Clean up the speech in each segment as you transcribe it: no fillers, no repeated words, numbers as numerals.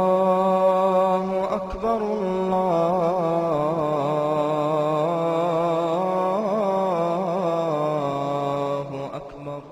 الله أكبر الله أكبر.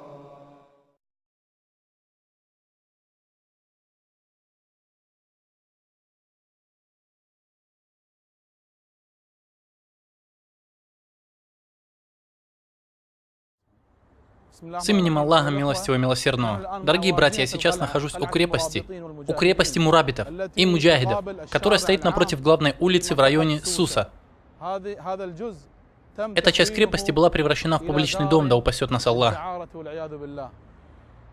С именем Аллаха Милостивого и Милосердного. Дорогие братья, я сейчас нахожусь у крепости мурабитов и муджахидов, которая стоит напротив главной улицы в районе Суса. Эта часть крепости была превращена в публичный дом, да упасет нас Аллах.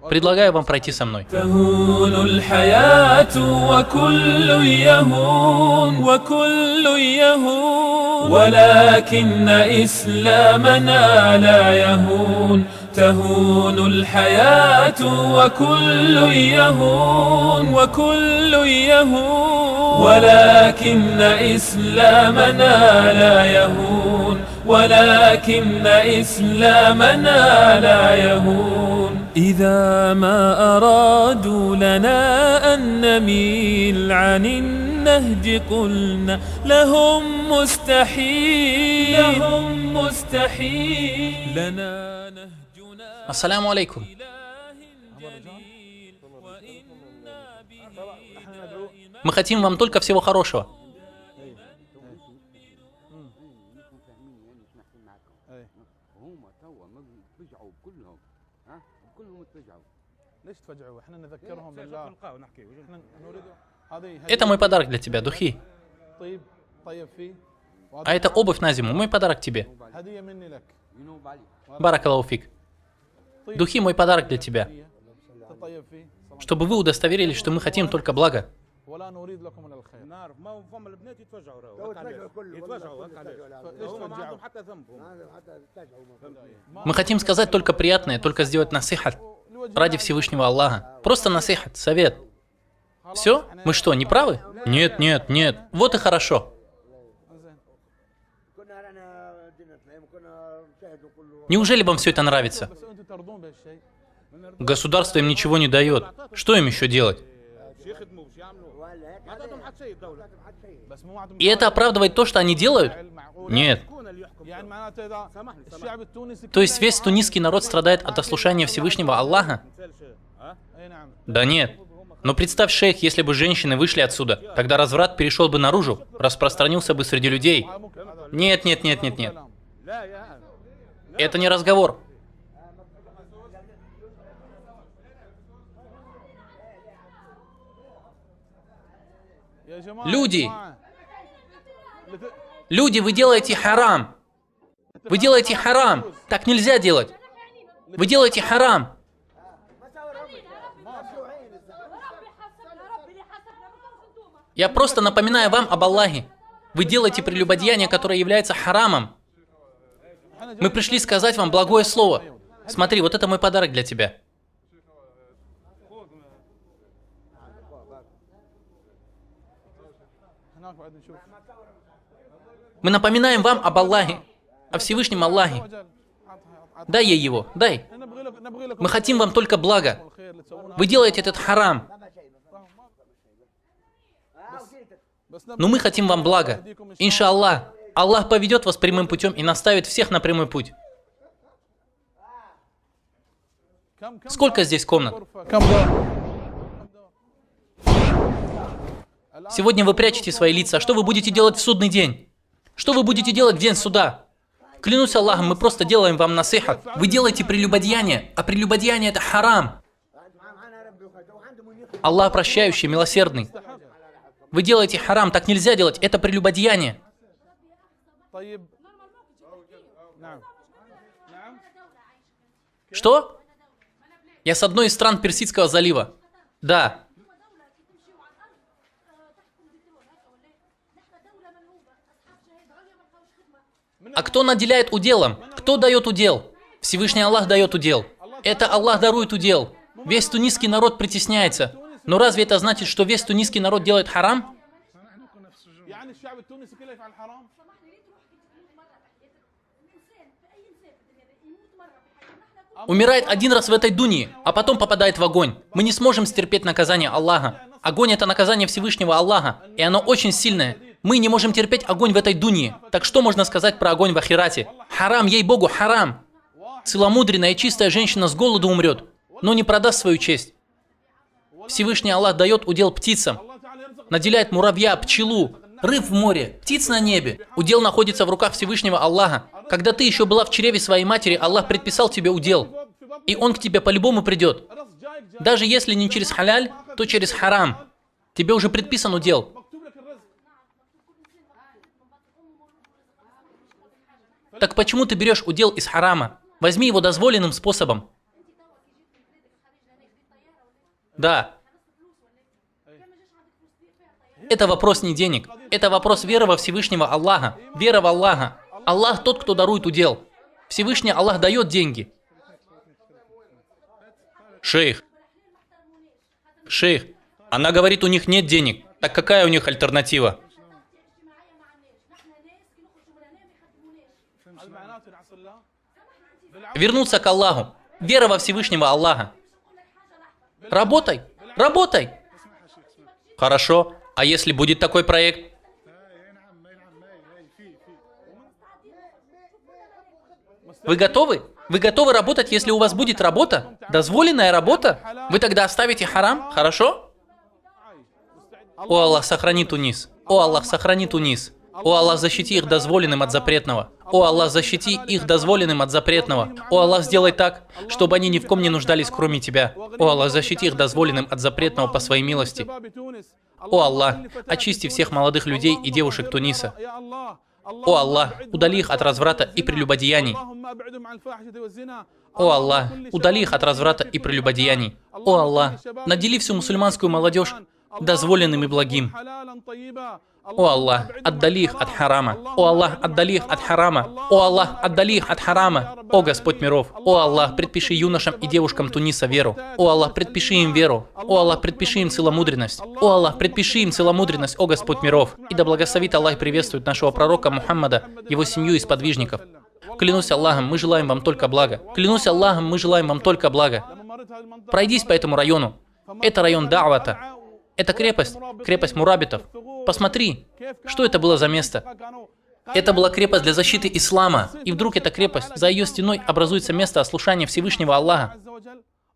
Предлагаю вам пройти со мной. تهون الحياة وكل يهون وكل يهون ولكن إسلامنا لا يهون ولكن إسلامنا لا يهون إذا ما أرادوا لنا أن نميل عن النهج قلنا لهم مستحيل لنا نهجنا. Ассаляму алейкум. Мы хотим вам только всего хорошего. Это мой подарок для тебя, духи. А это обувь на зиму, мой подарок тебе. Баракаллаху фик. Духи мой подарок для тебя. Чтобы вы удостоверились, что мы хотим только блага. Мы хотим сказать только приятное, только сделать насихат ради Всевышнего Аллаха. Просто насихат, совет. Все? Мы что, не правы? Нет, нет, нет. Вот и хорошо. Неужели вам все это нравится? Государство им ничего не дает. Что им еще делать? И это оправдывает то, что они делают? Нет. То есть весь тунисский народ страдает от ослушания Всевышнего Аллаха? Да нет. Но представь, шейх, если бы женщины вышли отсюда, тогда разврат перешел бы наружу, распространился бы среди людей. Нет, нет, нет, нет, нет. Это не разговор. Люди! Люди, вы делаете харам! Вы делаете харам! Так нельзя делать! Вы делаете харам! Я просто напоминаю вам об Аллахе. Вы делаете прелюбодеяние, которое является харамом. Мы пришли сказать вам благое слово. Смотри, вот это мой подарок для тебя. Мы напоминаем вам об Аллахе, о Всевышнем Аллахе. Дай ей его, дай. Мы хотим вам только блага. Вы делаете этот харам. Но мы хотим вам блага. Иншаллах, Аллах поведет вас прямым путем и наставит всех на прямой путь. Сколько здесь комнат? Сегодня вы прячете свои лица. Что вы будете делать в судный день? Что вы будете делать в день суда? Клянусь Аллахом, мы просто делаем вам насихат. Вы делаете прелюбодеяние, а прелюбодеяние это харам. Аллах прощающий, милосердный. Вы делаете харам, так нельзя делать, это прелюбодеяние. Что? Я с одной из стран Персидского залива. Да. А кто наделяет уделом? Кто дает удел? Всевышний Аллах дает удел. Это Аллах дарует удел. Весь тунисский народ притесняется. Но разве это значит, что весь тунисский народ делает харам? Умирает один раз в этой дунье, а потом попадает в огонь. Мы не сможем стерпеть наказание Аллаха. Огонь – это наказание Всевышнего Аллаха, и оно очень сильное. Мы не можем терпеть огонь в этой дунье. Так что можно сказать про огонь в ахирате? Харам, ей-богу, харам. Целомудренная и чистая женщина с голоду умрет, но не продаст свою честь. Всевышний Аллах дает удел птицам, наделяет муравья, пчелу, рыб в море, птиц на небе. Удел находится в руках Всевышнего Аллаха. Когда ты еще была в чреве своей матери, Аллах предписал тебе удел. И он к тебе по-любому придет. Даже если не через халяль, то через харам. Тебе уже предписан удел. Так почему ты берешь удел из харама? Возьми его дозволенным способом. Да. Это вопрос не денег. Это вопрос веры во Всевышнего Аллаха. Вера в Аллаха. Аллах тот, кто дарует удел. Всевышний Аллах дает деньги. Шейх. Шейх. Она говорит, у них нет денег. Так какая у них альтернатива? Вернуться к Аллаху. Вера во Всевышнего Аллаха. Работай. Работай. Хорошо. А если будет такой проект? Вы готовы? Вы готовы работать, если у вас будет работа? Дозволенная работа? Вы тогда оставите харам? Хорошо? О Аллах, сохрани Тунис. О Аллах, сохрани Тунис. О Аллах, защити их дозволенным от запретного. О Аллах, защити их дозволенным от запретного. О Аллах, сделай так, чтобы они ни в ком не нуждались, кроме Тебя. О Аллах, защити их дозволенным от запретного по Своей милости. О Аллах, очисти всех молодых людей и девушек Туниса. О Аллах, удали их от разврата и прелюбодеяний. О Аллах, удали их от разврата и прелюбодеяний. О Аллах, надели всю мусульманскую молодежь дозволенным и благим. О Аллах, отдали их от харама. О Аллах, отдали их от харама. О Аллах, отдали их от харама. О Господь миров. О Аллах, предпиши юношам и девушкам Туниса веру. О Аллах, предпиши им веру. О Аллах, предпиши им целомудренность. О Аллах, предпиши им целомудренность, о Господь миров. И да благословит Аллах и приветствует нашего пророка Мухаммада, его семью и сподвижников. Клянусь Аллахом, мы желаем вам только блага. Клянусь Аллахом, мы желаем вам только блага. Пройдись по этому району. Это район Да'вата. Это крепость, крепость мурабитов. Посмотри, что это было за место. Это была крепость для защиты ислама. И вдруг эта крепость, за ее стеной образуется место ослушания Всевышнего Аллаха.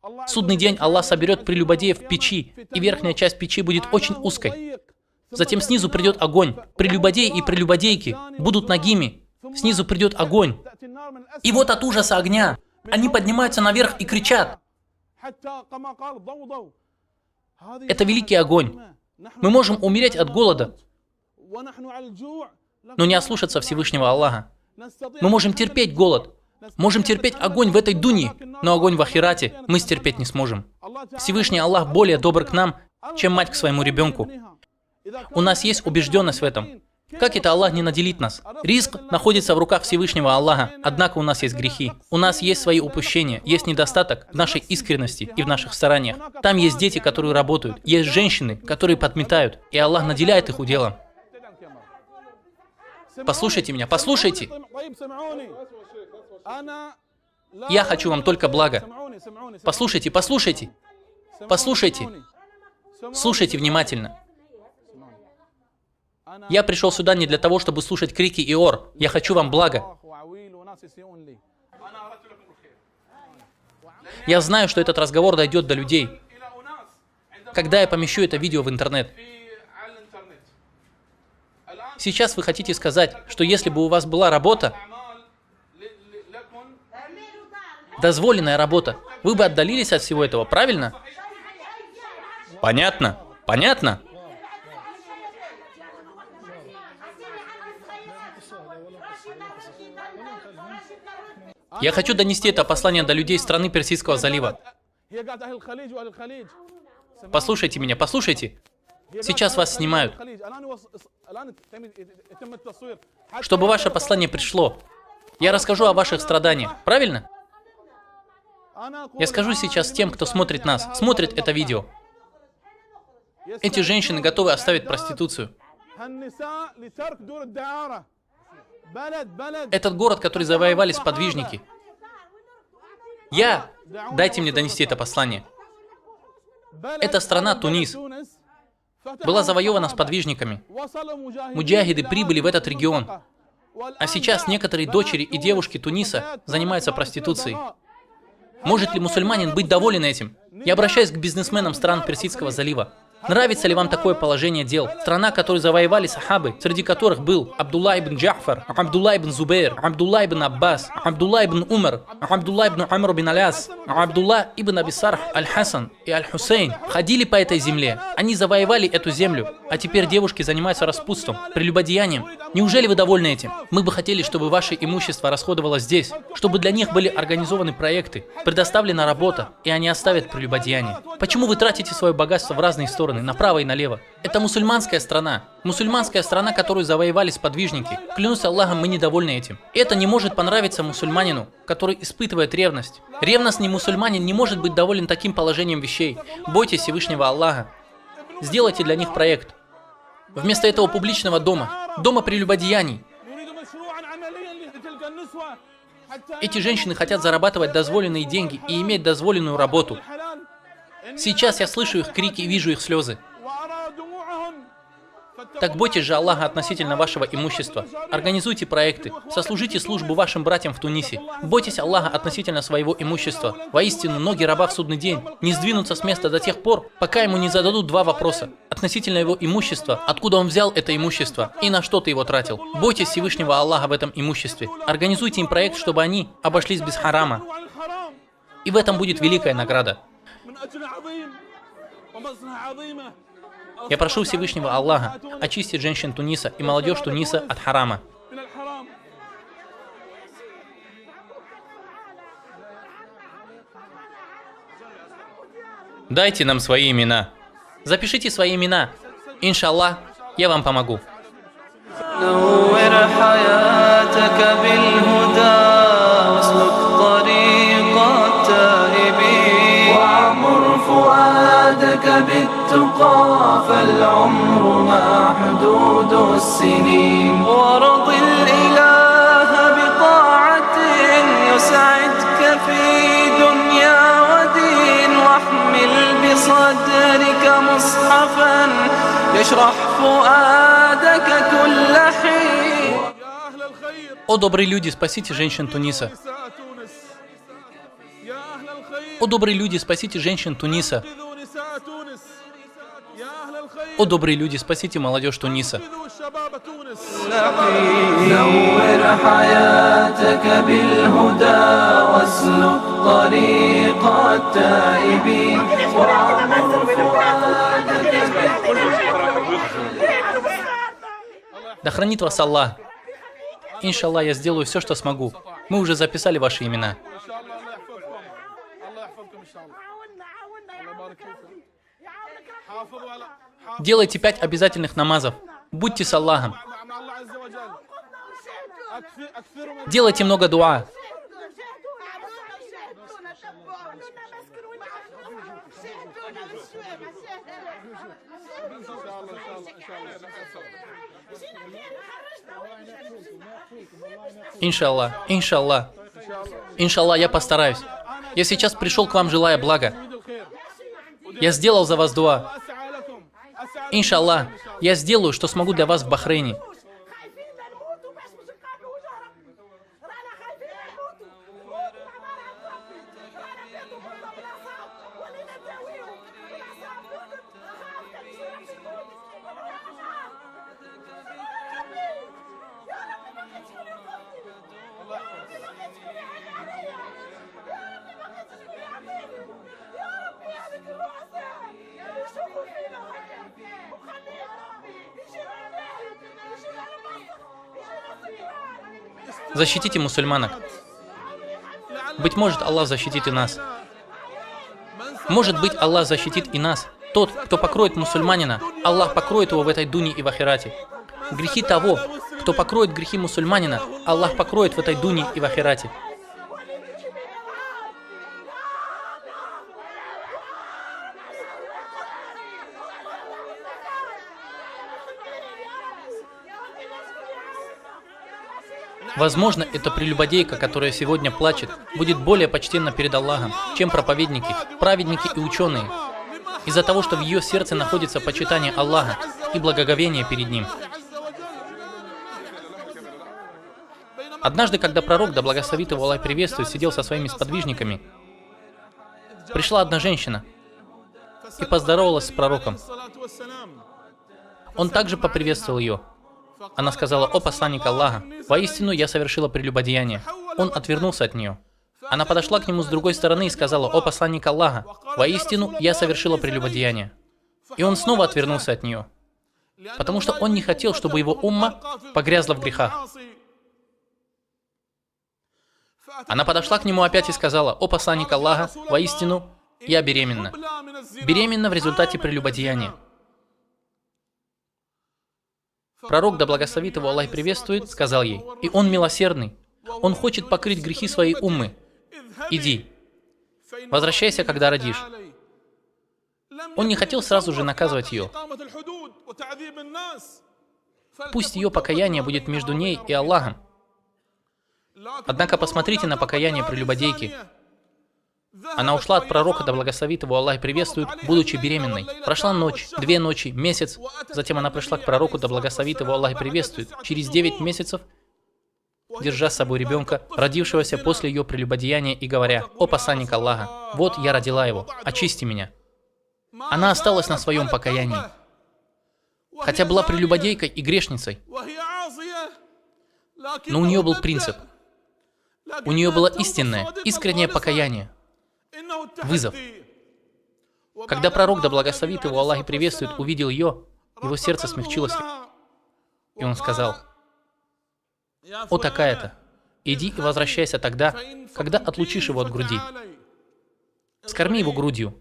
В судный день Аллах соберет прелюбодеев в печи, и верхняя часть печи будет очень узкой. Затем снизу придет огонь. Прелюбодеи и прелюбодейки будут нагими. Снизу придет огонь. И вот от ужаса огня они поднимаются наверх и кричат. Это великий огонь. Мы можем умереть от голода, но не ослушаться Всевышнего Аллаха. Мы можем терпеть голод, можем терпеть огонь в этой дунье, но огонь в ахирате мы стерпеть не сможем. Всевышний Аллах более добр к нам, чем мать к своему ребенку. У нас есть убежденность в этом. Как это Аллах не наделит нас? Ризк находится в руках Всевышнего Аллаха, однако у нас есть грехи. У нас есть свои упущения, есть недостаток в нашей искренности и в наших стараниях. Там есть дети, которые работают, есть женщины, которые подметают, и Аллах наделяет их уделом. Послушайте меня, послушайте. Я хочу вам только блага. Послушайте, послушайте. Послушайте. Слушайте внимательно. Я пришел сюда не для того, чтобы слушать крики и ор. Я хочу вам блага. Я знаю, что этот разговор дойдет до людей. Когда я помещу это видео в интернет? Сейчас вы хотите сказать, что если бы у вас была работа, дозволенная работа, вы бы отдалились от всего этого, правильно? Понятно? Понятно? Я хочу донести это послание до людей страны Персидского залива. Послушайте меня, послушайте. Сейчас вас снимают. Чтобы ваше послание пришло. Я расскажу о ваших страданиях, правильно? Я скажу сейчас тем, кто смотрит нас, смотрит это видео. Эти женщины готовы оставить проституцию. Этот город, который завоевали сподвижники. Дайте мне донести это послание. Эта страна, Тунис, была завоевана сподвижниками. Муджахиды прибыли в этот регион. А сейчас некоторые дочери и девушки Туниса занимаются проституцией. Может ли мусульманин быть доволен этим? Я обращаюсь к бизнесменам стран Персидского залива. Нравится ли вам такое положение дел? Страна, которую завоевали сахабы, среди которых был Абдулла ибн Джафар, Абдулла ибн Зубейр, Абдулла ибн Аббас, Абдулла ибн Умар, Абдулла ибн Амр бин Аляс, Абдулла ибн Абисарх Аль-Хасан и Аль-Хусейн ходили по этой земле. Они завоевали эту землю, а теперь девушки занимаются распутством, прелюбодеянием. Неужели вы довольны этим? Мы бы хотели, чтобы ваше имущество расходовалось здесь, чтобы для них были организованы проекты, предоставлена работа, и они оставят прелюбодеяние. Почему вы тратите свое богатство в разные стороны, направо и налево? Это мусульманская страна, которую завоевали сподвижники. Клянусь Аллахом, мы недовольны этим. Это не может понравиться мусульманину, который испытывает ревность. Ревностный мусульманин не может быть доволен таким положением вещей. Бойтесь Всевышнего Аллаха. Сделайте для них проект. Вместо этого публичного дома прелюбодеяний. Эти женщины хотят зарабатывать дозволенные деньги и иметь дозволенную работу. Сейчас я слышу их крики и вижу их слезы. Так бойтесь же Аллаха относительно вашего имущества. Организуйте проекты, сослужите службу вашим братьям в Тунисе. Бойтесь Аллаха относительно своего имущества. Воистину, ноги раба в судный день не сдвинутся с места до тех пор, пока ему не зададут два вопроса. Относительно его имущества, откуда он взял это имущество и на что ты его тратил. Бойтесь Всевышнего Аллаха в этом имуществе. Организуйте им проект, чтобы они обошлись без харама. И в этом будет великая награда. Я прошу Всевышнего Аллаха очистить женщин Туниса и молодежь Туниса от харама. Дайте нам свои имена. Запишите свои имена. Иншаллах, я вам помогу. بالتقى فالعمر محدود السنين ورض الإله بطاعة يسعدك في دنيا ودين واحمل بصدرك مصحفا يشرح فؤادك كل حين. О добрые люди, спасите женщин Туниса. О добрые люди, спасите женщин Туниса. О добрые люди, спасите молодежь Туниса. Да хранит вас Аллах. Иншаллах, я сделаю все, что смогу. Мы уже записали ваши имена. Делайте 5 обязательных намазов. Будьте с Аллахом. Делайте много дуа. Иншаллах, иншаллах. Иншаллах, я постараюсь. Я сейчас пришел к вам, желая блага. Я сделал за вас дуа. Иншаллах, я сделаю, что смогу для вас в Бахрейне. Защитите мусульманок. Быть может, Аллах защитит и нас. Может быть, Аллах защитит и нас. Тот, кто покроет мусульманина, Аллах покроет его в этой дуне и в ахирате. Грехи того, кто покроет грехи мусульманина, Аллах покроет в этой дуне и в ахирате. Возможно, эта прелюбодейка, которая сегодня плачет, будет более почтенна перед Аллахом, чем проповедники, праведники и ученые, из-за того, что в ее сердце находится почитание Аллаха и благоговение перед Ним. Однажды, когда пророк, да благословит его Аллах приветствует, сидел со своими сподвижниками, пришла одна женщина и поздоровалась с пророком. Он также поприветствовал ее. Она сказала: «О посланник Аллаха, воистину я совершила прелюбодеяние». Он отвернулся от нее. Она подошла к нему с другой стороны и сказала: «О посланник Аллаха, воистину я совершила прелюбодеяние». И он снова отвернулся от нее, потому что он не хотел, чтобы его умма погрязла в грехах. Она подошла к нему опять и сказала: «О посланник Аллаха, воистину я беременна. Беременна в результате прелюбодеяния». Пророк, да благословит его Аллах приветствует, сказал ей: «И он милосердный, он хочет покрыть грехи своей уммы. Иди, возвращайся, когда родишь». Он не хотел сразу же наказывать ее. Пусть ее покаяние будет между ней и Аллахом. Однако посмотрите на покаяние прелюбодейки. Она ушла от пророка, да благословит его Аллах приветствует, будучи беременной. Прошла ночь, 2 ночи, месяц. Затем она пришла к пророку, да благословит его Аллах приветствует. Через 9 месяцев, держа с собой ребенка, родившегося после ее прелюбодеяния, и говоря: «О посланник Аллаха, вот я родила его, очисти меня». Она осталась на своем покаянии, хотя была прелюбодейкой и грешницей. Но у нее был принцип. У нее было истинное, искреннее покаяние. Вызов. Когда пророк, да благословит его Аллах приветствует, увидел ее, его сердце смягчилось, и он сказал: «О такая-то, иди и возвращайся тогда, когда отлучишь его от груди. Скорми его грудью».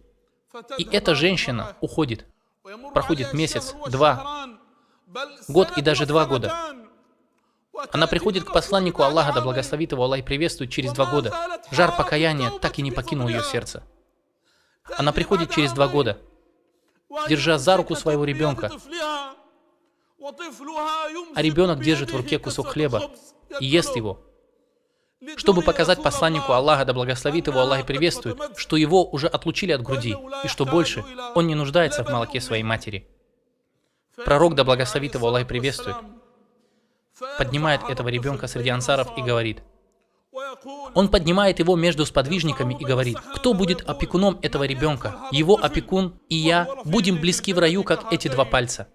И эта женщина уходит. Проходит месяц, 2, год и даже 2 года. Она приходит к посланнику Аллаха, да благословит его Аллах приветствует, через 2 года. Жар покаяния так и не покинул ее сердце. Она приходит через 2 года, держа за руку своего ребенка. А ребенок держит в руке кусок хлеба и ест его, чтобы показать посланнику Аллаха, да благословит его Аллах приветствует, что его уже отлучили от груди, и что больше он не нуждается в молоке своей матери. Пророк, да благословит его Аллах приветствует, поднимает этого ребенка среди ансаров и говорит. Он поднимает его между сподвижниками и говорит: «Кто будет опекуном этого ребенка? Его опекун и я будем близки в раю, как эти 2 пальца».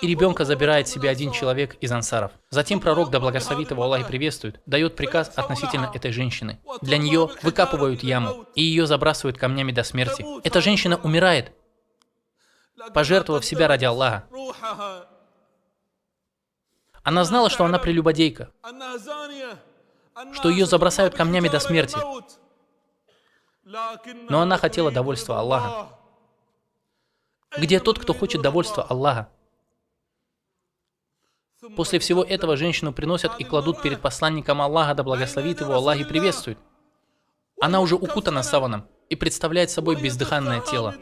И ребенка забирает себе один человек из ансаров. Затем пророк, да благословит его Аллах приветствует, дает приказ относительно этой женщины. Для нее выкапывают яму и ее забрасывают камнями до смерти. Эта женщина умирает, пожертвовав себя ради Аллаха. Она знала, что она прелюбодейка, что ее забросают камнями до смерти. Но она хотела довольства Аллаха. Где тот, кто хочет довольства Аллаха? После всего этого женщину приносят и кладут перед посланником Аллаха, да благословит его Аллах и приветствует. Она уже укутана саваном и представляет собой бездыханное тело.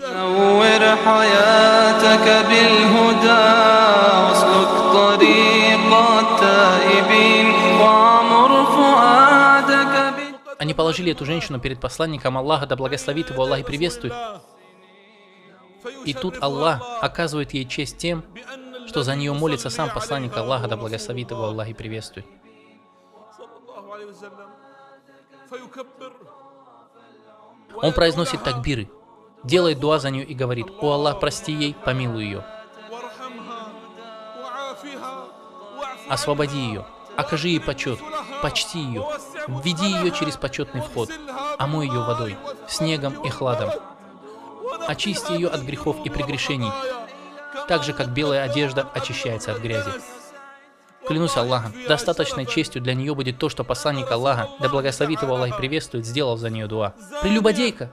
Они положили эту женщину перед посланником Аллаха, да благословит его Аллах и приветствует. И тут Аллах оказывает ей честь тем, что за нее молится сам посланник Аллаха, да благословит его Аллах и приветствует. Он произносит такбиры, делает дуа за нее и говорит: «О Аллах, прости ей, помилуй ее, освободи ее, окажи ей почет, почти ее, введи ее через почетный вход, омой ее водой, снегом и хладом, очисти ее от грехов и прегрешений, так же, как белая одежда очищается от грязи». Клянусь Аллахом, достаточной честью для нее будет то, что посланник Аллаха, да благословит его Аллах и приветствует, сделал за нее дуа. Прелюбодейка.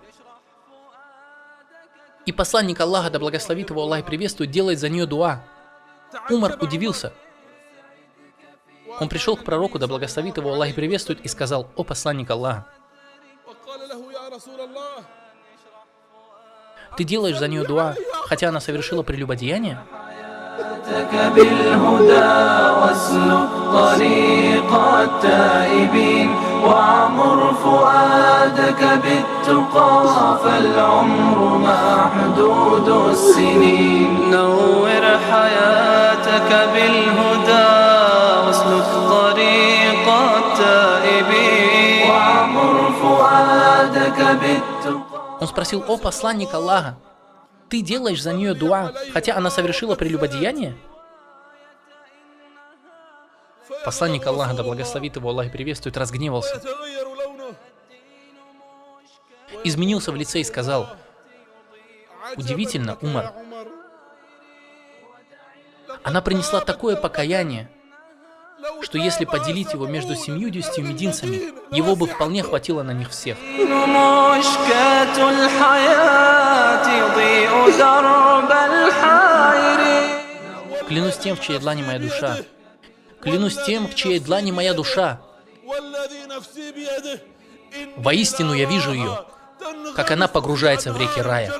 И посланник Аллаха, да благословит его Аллах и приветствует, делает за нее дуа. Умар удивился. Он пришел к пророку, да благословит его Аллах и приветствует, и сказал: «О посланник Аллаха, ты делаешь за нее дуа, хотя она совершила прелюбодеяние?» بالهدى واسلك طريق التائبين وعمر فؤادك بالتقى فالعمر محدود السنين نور حياتك بالهدى واسلك طريق التائبين وعمر فؤادك بالتقى. Он спросил: «О посланник Аллаха, ты делаешь за нее дуа, хотя она совершила прелюбодеяние?» Посланник Аллаха, да благословит его Аллах и приветствует, разгневался, изменился в лице и сказал: «Удивительно, Умар, она принесла такое покаяние, что если поделить его между 70 мединцами, его бы вполне хватило на них всех». Клянусь тем, в чьей длани моя душа. Клянусь тем, в чьей длани моя душа. Воистину я вижу ее, как она погружается в реки рая.